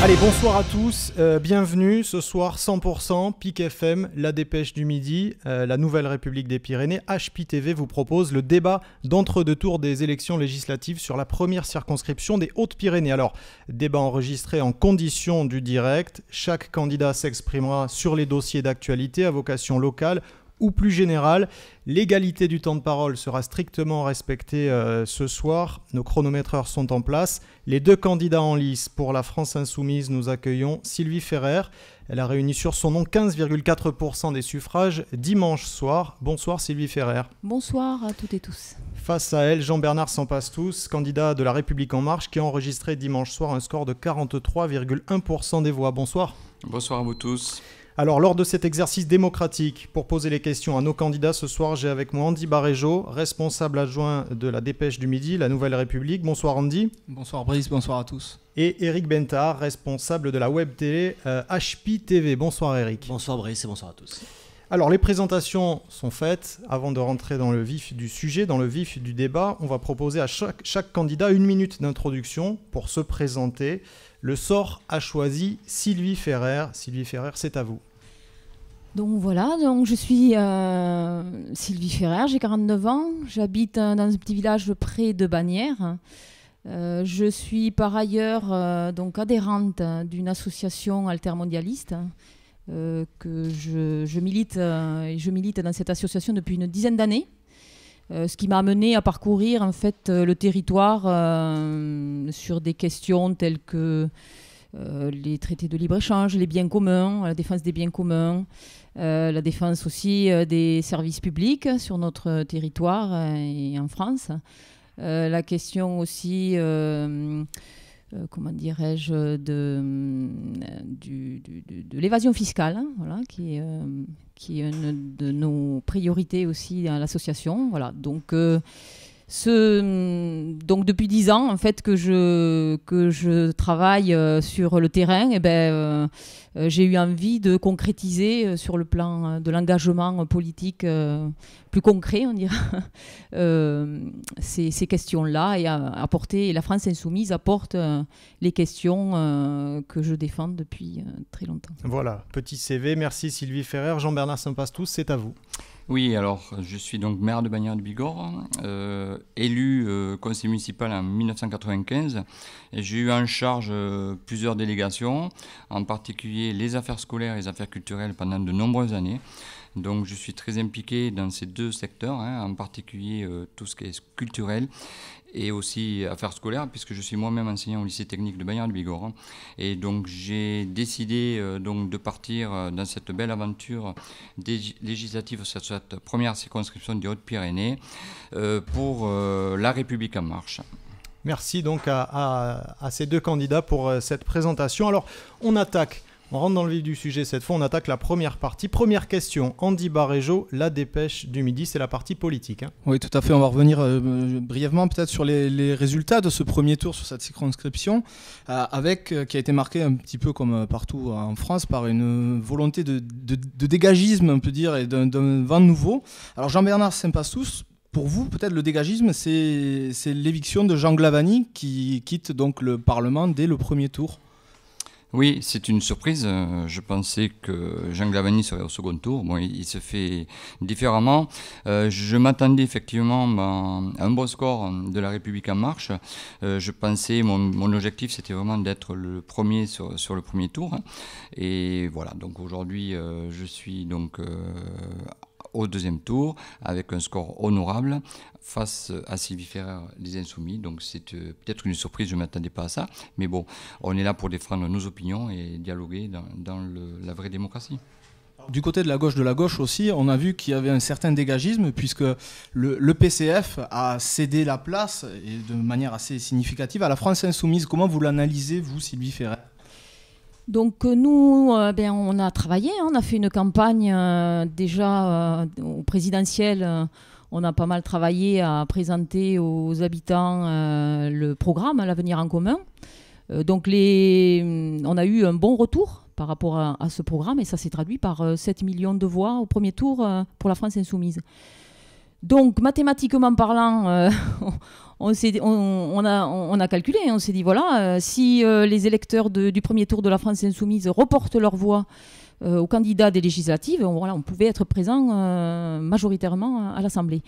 Allez, bonsoir à tous, bienvenue ce soir 100% PIC FM, la dépêche du midi, la Nouvelle République des Pyrénées, HPTV vous propose le débat d'entre-deux tours des élections législatives sur la première circonscription des Hautes-Pyrénées. Alors, débat enregistré en condition du direct, chaque candidat s'exprimera sur les dossiers d'actualité à vocation locale ou plus générale. L'égalité du temps de parole sera strictement respectée ce soir. Nos chronométreurs sont en place. Les deux candidats en lice pour la France Insoumise, nous accueillons Sylvie Ferrer. Elle a réuni sur son nom 15,4% des suffrages dimanche soir. Bonsoir Sylvie Ferrer. Bonsoir à toutes et tous. Face à elle, Jean-Bernard Sempastous, candidat de La République En Marche, qui a enregistré dimanche soir un score de 43,1% des voix. Bonsoir. Bonsoir à vous tous. Alors, lors de cet exercice démocratique, pour poser les questions à nos candidats, ce soir, j'ai avec moi Andy Barégeau, responsable adjoint de la Dépêche du Midi, la Nouvelle République. Bonsoir Andy. Bonsoir Brice, bonsoir à tous. Et Eric Bentard, responsable de la web télé HPTV. Bonsoir Eric. Bonsoir Brice et bonsoir à tous. Alors, les présentations sont faites. Avant de rentrer dans le vif du sujet, dans le vif du débat, on va proposer à chaque candidat 1 minute d'introduction pour se présenter. Le sort a choisi Sylvie Ferrer. Sylvie Ferrer, c'est à vous. Donc voilà, je suis Sylvie Ferrer, j'ai 49 ans, j'habite dans un petit village près de Bagnères. Je suis par ailleurs donc adhérente d'une association altermondialiste que je milite dans cette association depuis une dizaine d'années. Ce qui m'a amené à parcourir en fait le territoire sur des questions telles que les traités de libre-échange, les biens communs, la défense des biens communs, la défense aussi des services publics sur notre territoire et en France. La question aussi, comment dirais-je, de l'évasion fiscale, hein, voilà, qui est une de nos priorités aussi à l'association. Voilà, donc depuis 10 ans en fait que je travaille sur le terrain, et j'ai eu envie de concrétiser sur le plan de l'engagement politique plus concret, on dira, ces questions-là, et la France Insoumise apporte les questions que je défends depuis très longtemps. Voilà, petit CV. Merci Sylvie Ferrer. Jean-Bernard Sempastous, c'est à vous. Oui, alors je suis donc maire de Bagnères-de-Bigorre, élu conseiller municipal en 1995. Et j'ai eu en charge plusieurs délégations, en particulier les affaires scolaires et les affaires culturelles pendant de nombreuses années. Donc je suis très impliqué dans ces deux secteurs, hein, en particulier tout ce qui est culturel et aussi affaires scolaires, puisque je suis moi-même enseignant au lycée technique de Bagnères-de-Bigorre. Et donc j'ai décidé donc de partir dans cette belle aventure législative sur cette première circonscription des Hautes-Pyrénées pour La République En Marche. Merci donc à ces deux candidats pour cette présentation. Alors on rentre dans le vif du sujet cette fois, on attaque la première partie. Première question, Andy Barégeau, la dépêche du midi, c'est la partie politique. Hein. Oui, tout à fait, on va revenir brièvement peut-être sur les résultats de ce premier tour sur cette circonscription, qui a été marqué un petit peu comme partout en France par une volonté de dégagisme, on peut dire, et d'un vent nouveau. Alors Jean-Bernard Sempastous, pour vous, peut-être le dégagisme, c'est l'éviction de Jean Glavany qui quitte donc le Parlement dès le premier tour. Oui, c'est une surprise. Je pensais que Jean Glavany serait au second tour. Bon, il se fait différemment. Je m'attendais effectivement à un bon score de La République En Marche. Je pensais, mon objectif, c'était vraiment d'être le premier sur le premier tour. Et voilà, donc aujourd'hui, je suis donc au deuxième tour avec un score honorable face à Sylvie Ferrer, les Insoumis. Donc c'est peut-être une surprise, je ne m'attendais pas à ça. Mais bon, on est là pour défendre nos opinions et dialoguer dans la vraie démocratie. Du côté de la gauche aussi, on a vu qu'il y avait un certain dégagisme puisque le PCF a cédé la place, et de manière assez significative, à la France Insoumise. Comment vous l'analysez, vous, Sylvie Ferrer ? Donc nous, on a travaillé, on a fait une campagne déjà au présidentiel. On a pas mal travaillé à présenter aux habitants le programme, l'avenir en commun. Donc on a eu un bon retour par rapport à ce programme, et ça s'est traduit par 7 millions de voix au premier tour pour la France Insoumise. Donc mathématiquement parlant, on a calculé, on s'est dit voilà, si les électeurs du premier tour de la France insoumise reportent leur voix aux candidats des législatives, on pouvait être présent majoritairement à l'Assemblée.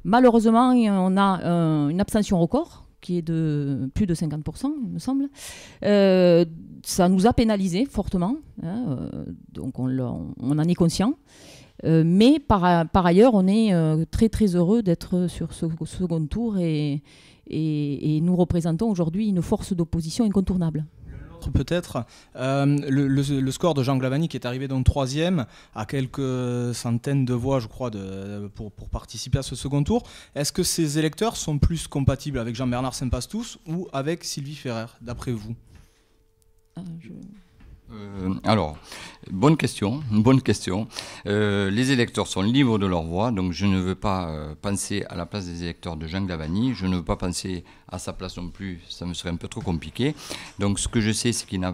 Malheureusement, on a une abstention record qui est de plus de 50%, il me semble. Ça nous a pénalisé fortement, hein, donc on en est conscient. Mais par ailleurs, on est très très heureux d'être sur ce second tour et nous représentons aujourd'hui une force d'opposition incontournable. Peut-être le score de Jean Glavany qui est arrivé donc 3e à quelques centaines de voix je crois pour participer à ce second tour. Est-ce que ces électeurs sont plus compatibles avec Jean-Bernard Sempastous ou avec Sylvie Ferrer d'après vous? Alors, bonne question. Les électeurs sont libres de leur voix, donc je ne veux pas penser à la place des électeurs de Jean Glavany, je ne veux pas penser à sa place non plus, ça me serait un peu trop compliqué. Donc ce que je sais, c'est qu'il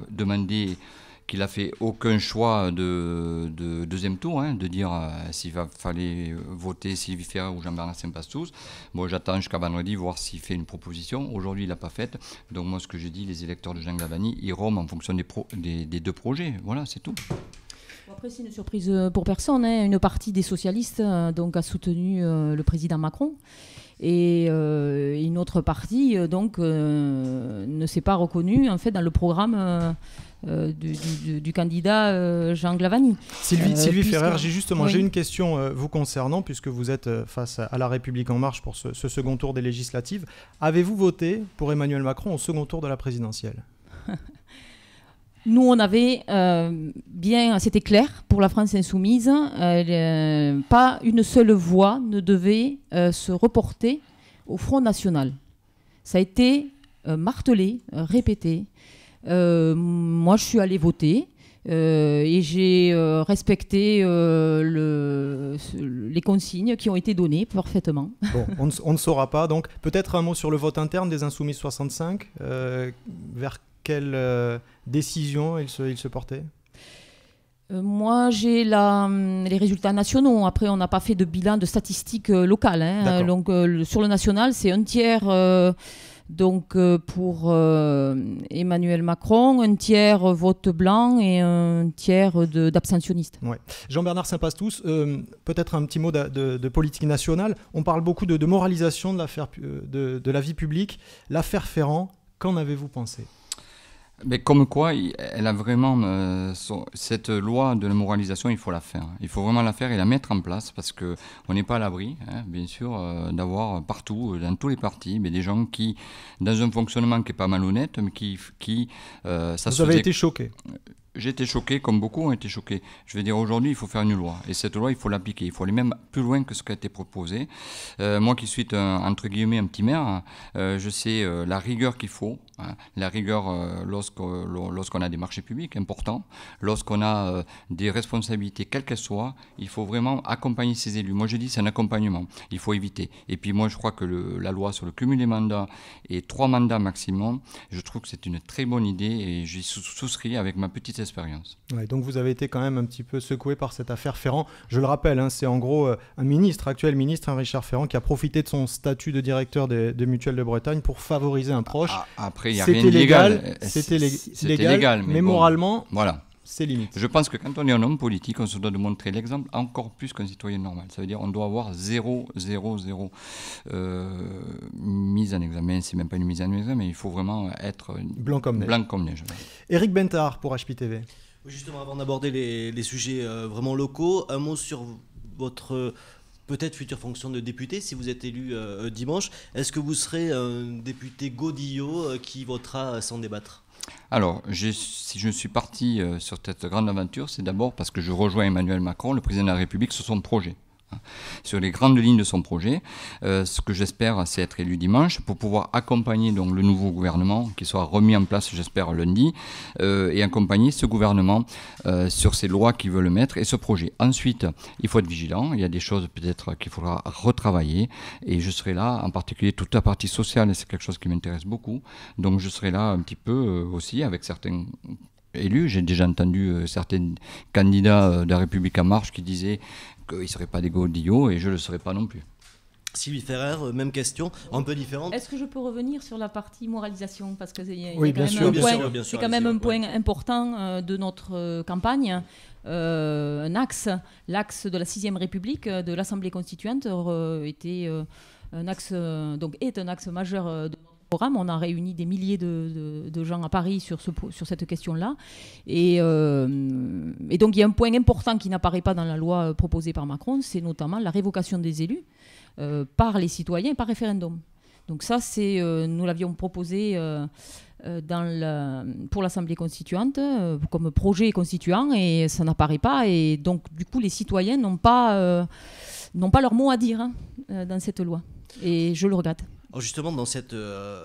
a fait aucun choix de deuxième tour, hein, de dire s'il fallait voter Sylvie Ferrer ou Jean-Bernard Sempastous. Bon, j'attends jusqu'à vendredi voir s'il fait une proposition. Aujourd'hui, il l'a pas faite. Donc moi, ce que je dis, les électeurs de Jean Glavany iront en fonction des deux projets. Voilà, c'est tout. Après, c'est une surprise pour personne, hein. Une partie des socialistes donc, a soutenu le président Macron. Et une autre partie donc, ne s'est pas reconnue en fait, dans le programme du candidat Jean Glavany. Sylvie Ferrer, j'ai une question vous concernant, puisque vous êtes face à La République En Marche pour ce second tour des législatives. Avez-vous voté pour Emmanuel Macron au second tour de la présidentielle? Nous, on avait c'était clair pour la France insoumise, pas une seule voix ne devait se reporter au Front National. Ça a été martelé, répété. Moi, je suis allée voter et j'ai respecté les consignes qui ont été données parfaitement. Bon, on ne saura pas. Donc, peut-être un mot sur le vote interne des Insoumis 65. Vers quelle décision il se portait? Moi, j'ai les résultats nationaux. Après, on n'a pas fait de bilan de statistiques locales. Hein. Donc, sur le national, c'est un tiers pour Emmanuel Macron, un tiers vote blanc et un tiers d'abstentionnistes. Ouais. Jean-Bernard Sempastous, peut-être un petit mot de politique nationale. On parle beaucoup de moralisation de la vie publique. L'affaire Ferrand, qu'en avez-vous pensé? Mais comme quoi, elle a vraiment cette loi de la moralisation, il faut la faire. Il faut vraiment la faire et la mettre en place parce que on n'est pas à l'abri, hein, bien sûr, d'avoir partout, dans tous les partis, mais des gens qui, dans un fonctionnement qui est pas malhonnête, mais Vous avez été choqué? J'ai été choqué, comme beaucoup ont été choqués. Je veux dire, aujourd'hui, il faut faire une loi. Et cette loi, il faut l'appliquer. Il faut aller même plus loin que ce qui a été proposé. Moi qui suis, entre guillemets, un petit maire, je sais la rigueur qu'il faut. Hein, la rigueur lorsqu'on a des marchés publics importants, lorsqu'on a des responsabilités, quelles qu'elles soient, il faut vraiment accompagner ces élus. Moi, je dis, c'est un accompagnement. Il faut éviter. Et puis, moi, je crois que la loi sur le cumul des mandats et 3 mandats maximum, je trouve que c'est une très bonne idée et j'y souscris avec ma petite expérience. Ouais, donc vous avez été quand même un petit peu secoué par cette affaire Ferrand. Je le rappelle, hein, c'est en gros un actuel ministre, Richard Ferrand, qui a profité de son statut de directeur des Mutuelles de Bretagne pour favoriser un proche. Après, il n'y a rien de légal. C'était légal, mais moralement, voilà. C'est limite. Je pense que quand on est un homme politique, on se doit de montrer l'exemple encore plus qu'un citoyen normal. Ça veut dire qu'on doit avoir zéro mise en examen. C'est même pas une mise en examen, mais il faut vraiment être blanc comme neige. Éric Bentard pour HPTV. Oui, justement, avant d'aborder les sujets vraiment locaux, un mot sur votre peut-être future fonction de député, si vous êtes élu dimanche. Est-ce que vous serez un député godillot qui votera sans débattre ? Alors, si je suis parti sur cette grande aventure, c'est d'abord parce que je rejoins Emmanuel Macron, le président de la République, sur son projet. Sur les grandes lignes de son projet. Ce que j'espère, c'est être élu dimanche pour pouvoir accompagner donc, le nouveau gouvernement qui sera remis en place, j'espère, lundi, et accompagner ce gouvernement sur ces lois qu'il veut le mettre et ce projet. Ensuite, il faut être vigilant. Il y a des choses peut-être qu'il faudra retravailler et je serai là, en particulier toute la partie sociale, et c'est quelque chose qui m'intéresse beaucoup. Donc je serai là un petit peu aussi avec certains élus. J'ai déjà entendu certains candidats de la République En Marche qui disaient qu'ils ne seraient pas des godillots et je ne le serai pas non plus. Sylvie Ferrer, même question, un peu différente. Est-ce que je peux revenir sur la partie moralisation? Parce que Oui, bien sûr. C'est quand même un point important de notre campagne. L'axe de la 6e République, de l'Assemblée constituante, est un axe majeur de notre programme. On a réuni des milliers de gens à Paris sur cette question-là. Et donc, il y a un point important qui n'apparaît pas dans la loi proposée par Macron, c'est notamment la révocation des élus par les citoyens par référendum. Donc ça, nous l'avions proposé pour l'Assemblée constituante comme projet constituant, et ça n'apparaît pas. Et donc, du coup, les citoyens n'ont pas leur mot à dire dans cette loi. Et je le regrette. Alors justement, dans cette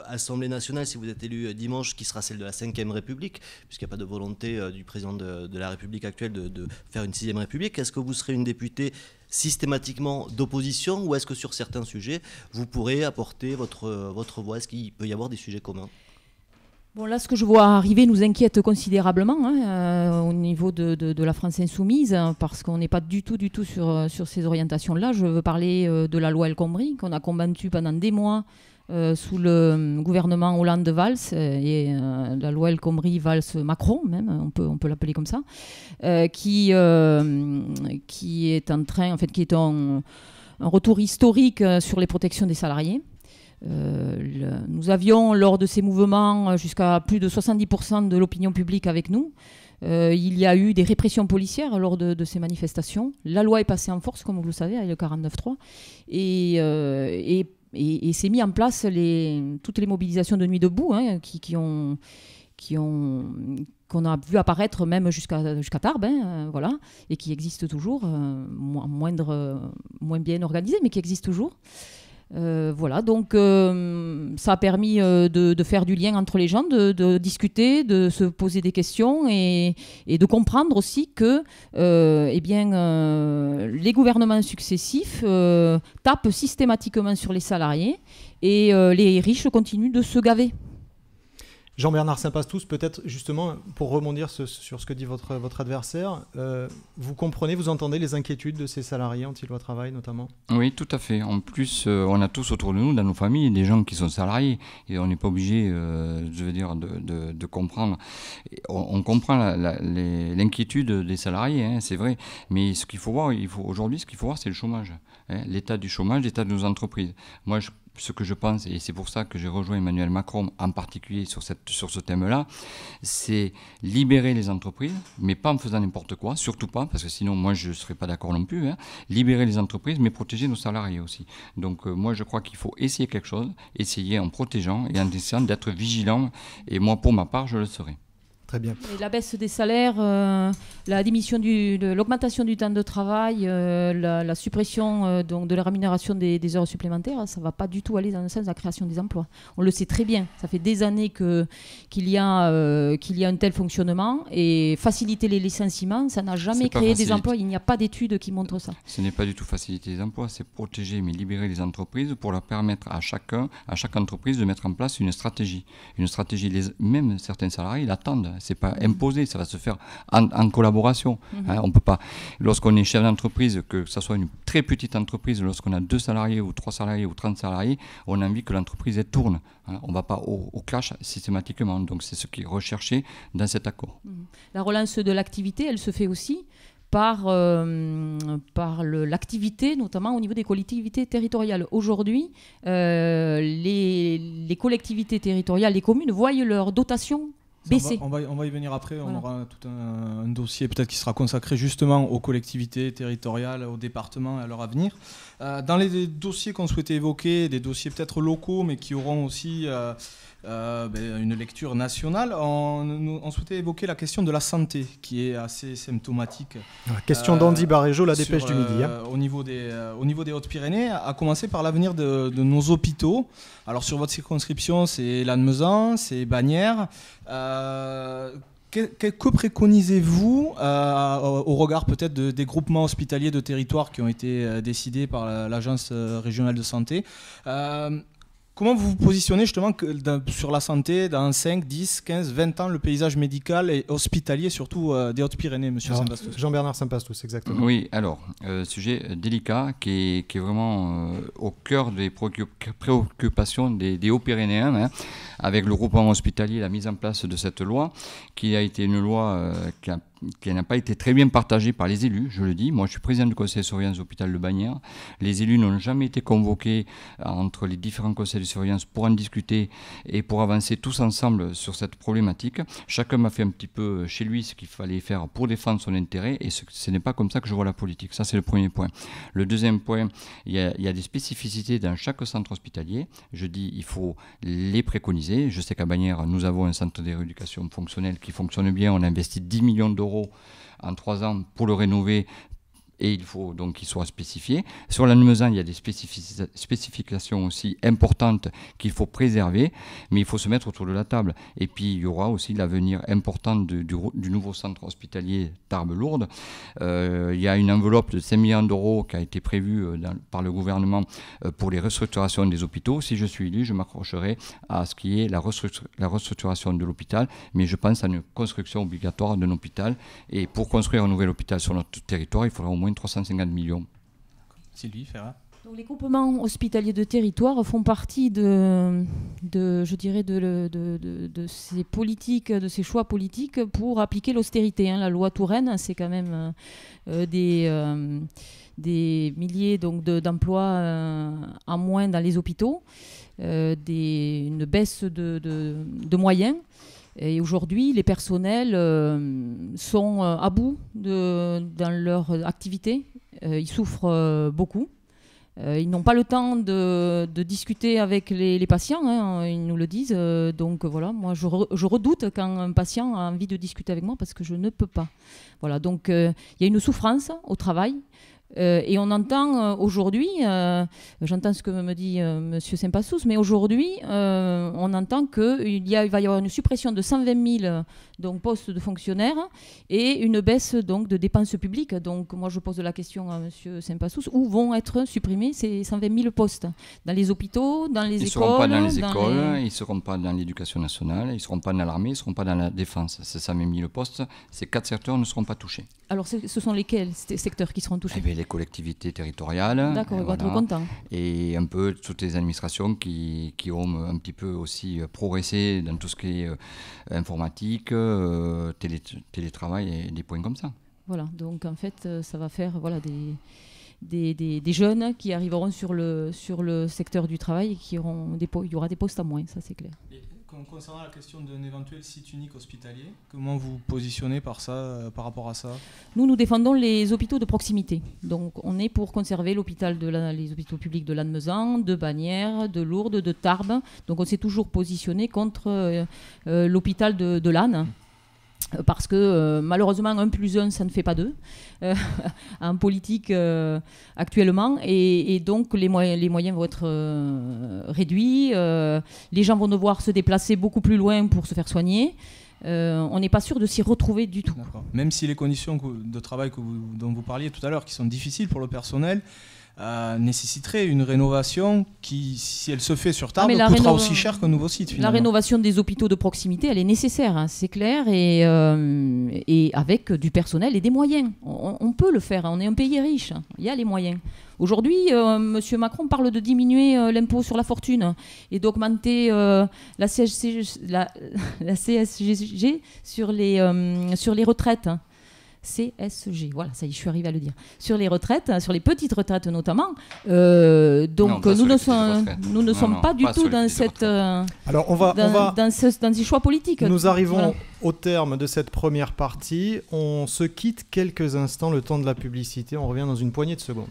Assemblée nationale, si vous êtes élu dimanche, qui sera celle de la 5e République, puisqu'il n'y a pas de volonté du président de la République actuelle de faire une 6e République, est-ce que vous serez une députée systématiquement d'opposition, ou est-ce que sur certains sujets, vous pourrez apporter votre voix? Est-ce qu'il peut y avoir des sujets communs? Bon, là, ce que je vois arriver nous inquiète considérablement au niveau de la France insoumise, parce qu'on n'est pas du tout sur ces orientations-là. Je veux parler de la loi El Khomri, qu'on a combattue pendant des mois sous le gouvernement Hollande-Valls, et la loi El Khomri Valls-Macron, même, on peut l'appeler comme ça, qui est en train, en fait, qui est un retour historique sur les protections des salariés. Nous avions, lors de ces mouvements, jusqu'à plus de 70% de l'opinion publique avec nous. Il y a eu des répressions policières lors de ces manifestations. La loi est passée en force, comme vous le savez, avec le 49.3. Et s'est mis en place toutes les mobilisations de Nuit debout qu'on a vu apparaître même jusqu'à Tarbes, voilà, et qui existent toujours, moins bien organisées, mais qui existent toujours. Voilà, donc ça a permis de faire du lien entre les gens, de discuter, de se poser des questions, et de comprendre aussi que les gouvernements successifs tapent systématiquement sur les salariés, et les riches continuent de se gaver. Jean-Bernard Saint-Pastous, peut-être justement, pour rebondir sur ce que dit votre adversaire, vous comprenez, vous entendez les inquiétudes de ces salariés anti-loi travail notamment? Oui, tout à fait. En plus, on a tous autour de nous, dans nos familles, des gens qui sont salariés, et on n'est pas obligé, de comprendre. On comprend l'inquiétude des salariés, c'est vrai. Mais ce qu'il faut voir, aujourd'hui, c'est le chômage. L'état du chômage, l'état de nos entreprises. Moi, ce que je pense, et c'est pour ça que j'ai rejoint Emmanuel Macron en particulier sur ce thème-là, c'est libérer les entreprises, mais pas en faisant n'importe quoi, surtout pas, parce que sinon moi je ne serais pas d'accord non plus, libérer les entreprises, mais protéger nos salariés aussi. Donc moi je crois qu'il faut essayer quelque chose, essayer en protégeant et en essayant d'être vigilant, et moi pour ma part je le serai. Très bien. Et la baisse des salaires, l'augmentation du temps de travail, la suppression donc de la rémunération des heures supplémentaires, ça ne va pas du tout aller dans le sens de la création des emplois. On le sait très bien. Ça fait des années qu'il y a un tel fonctionnement, et faciliter les licenciements, ça n'a jamais créé des emplois. Il n'y a pas d'études qui montrent ça. Ce n'est pas du tout faciliter les emplois, c'est protéger mais libérer les entreprises pour leur permettre à chaque entreprise de mettre en place une stratégie. Même certains salariés l'attendent. C'est pas imposé, ça va se faire en collaboration. On peut pas. Lorsqu'on est chef d'entreprise, que ce soit une très petite entreprise, lorsqu'on a 2 salariés ou 3 salariés ou 30 salariés, on a envie que l'entreprise tourne. On ne va pas au clash systématiquement. Donc c'est ce qui est recherché dans cet accord. La relance de l'activité, elle se fait aussi par l'activité, notamment au niveau des collectivités territoriales. Aujourd'hui, les collectivités territoriales, les communes, voient leur dotation baisser. On va y venir après. Voilà. On aura tout un dossier peut-être qui sera consacré justement aux collectivités territoriales, aux départements et à leur avenir. Dans les dossiers qu'on souhaitait évoquer, des dossiers peut-être locaux, mais qui auront aussi une lecture nationale, on souhaitait évoquer la question de la santé, qui est assez symptomatique. La question d'Andy Baréjo, la dépêche du midi. Au niveau des Hautes-Pyrénées, à commencer par l'avenir de nos hôpitaux. Alors sur votre circonscription, c'est Lannemezan, c'est Bagnères. Que préconisez-vous au regard peut-être des groupements hospitaliers de territoire qui ont été décidés par l'Agence régionale de santé? Comment vous vous positionnez justement sur la santé dans 5, 10, 15, 20 ans, le paysage médical et hospitalier, surtout des Hautes-Pyrénées, monsieur Saint-Pastous? Jean-Bernard Saint-Pastous, exactement. Oui, alors, sujet délicat qui est vraiment au cœur des préoccupations des Hauts-Pyrénéens, hein, avec le groupement hospitalier, la mise en place de cette loi, qui a été une loi qui n'a pas été très bien partagée par les élus, je le dis. Moi, je suis président du conseil de surveillance de l'hôpital de Bagnères. Les élus n'ont jamais été convoqués entre les différents conseils de surveillance pour en discuter et pour avancer tous ensemble sur cette problématique. Chacun m'a fait un petit peu chez lui ce qu'il fallait faire pour défendre son intérêt, et ce n'est pas comme ça que je vois la politique. Ça, c'est le premier point. Le deuxième point, il y a des spécificités dans chaque centre hospitalier. Je dis, il faut les préconiser. Je sais qu'à Bagnères, nous avons un centre de rééducation fonctionnelle qui fonctionne bien. On a investi 10 millions d'euros en 3 ans pour le rénover, et il faut donc qu'il soit spécifié. Sur l'Lannemezan, il y a des spécifications aussi importantes qu'il faut préserver, mais il faut se mettre autour de la table. Et puis il y aura aussi l'avenir important du nouveau centre hospitalier Tarbes-Lourdes. Il y a une enveloppe de 5 millions d'euros qui a été prévue par le gouvernement pour les restructurations des hôpitaux. Si je suis élu, je m'accrocherai à ce qui est la restructuration de l'hôpital, mais je pense à une construction obligatoire d'un hôpital. Et pour construire un nouvel hôpital sur notre territoire, il faudra au moins 350 millions. Sylvie Ferrat. Donc, les groupements hospitaliers de territoire font partie de ces politiques, de ces choix politiques pour appliquer l'austérité. La loi Touraine, c'est quand même des milliers d'emplois en moins dans les hôpitaux, une baisse de moyens. Et aujourd'hui, les personnels sont à bout dans leur activité. Ils souffrent beaucoup. Ils n'ont pas le temps de discuter avec les patients, hein, ils nous le disent. Donc voilà, moi je redoute quand un patient a envie de discuter avec moi parce que je ne peux pas. Voilà, donc il y a une souffrance au travail. Et on entend aujourd'hui, j'entends ce que me dit M. Saint-Pastous, mais aujourd'hui, on entend qu'il va y avoir une suppression de 120 000 postes de fonctionnaires et une baisse donc, de dépenses publiques. Donc moi, je pose la question à M. Saint-Pastous, où vont être supprimés ces 120 000 postes? Dans les hôpitaux, dans les écoles? Ils ne seront pas dans les écoles, ils ne seront pas dans l'éducation nationale, ils ne seront pas dans l'armée, ils ne seront pas dans la défense. Ces 120 000 postes, ces 4 secteurs ne seront pas touchés. Alors, ce sont lesquels secteurs qui seront touchés? Les collectivités territoriales. D'accord, ils vont être contents. Et un peu toutes les administrations qui ont un petit peu aussi progressé dans tout ce qui est informatique, télétravail et des points comme ça. Voilà, donc en fait, ça va faire des jeunes qui arriveront sur le secteur du travail et il y aura des postes à moins, ça c'est clair. Concernant la question d'un éventuel site unique hospitalier, comment vous positionnez par rapport à ça? Nous défendons les hôpitaux de proximité. Donc, on est pour conserver les hôpitaux publics de Lannemezan, de Bagnères, de Lourdes, de Tarbes. Donc, on s'est toujours positionné contre l'hôpital de Lannes. Parce que malheureusement 1 + 1 ça ne fait pas 2 en politique actuellement et donc les moyens vont être réduits, les gens vont devoir se déplacer beaucoup plus loin pour se faire soigner. On n'est pas sûr de s'y retrouver du tout. Même si les conditions de travail dont vous parliez tout à l'heure qui sont difficiles pour le personnel nécessiterait une rénovation qui, si elle se fait sur Tarbes, coûtera aussi cher qu'un nouveau site. Finalement. La rénovation des hôpitaux de proximité, elle est nécessaire, hein, c'est clair, et avec du personnel et des moyens. On peut le faire, on est un pays riche, il y a les moyens. Aujourd'hui, M. Macron parle de diminuer l'impôt sur la fortune et d'augmenter la CSG sur les retraites. CSG, voilà, ça y est, je suis arrivée à le dire. Sur les retraites, sur les petites retraites notamment. Donc nous ne sommes pas du tout dans cette. Alors dans ces choix politiques. Nous arrivons au terme de cette première partie. On se quitte quelques instants, le temps de la publicité. On revient dans une poignée de secondes.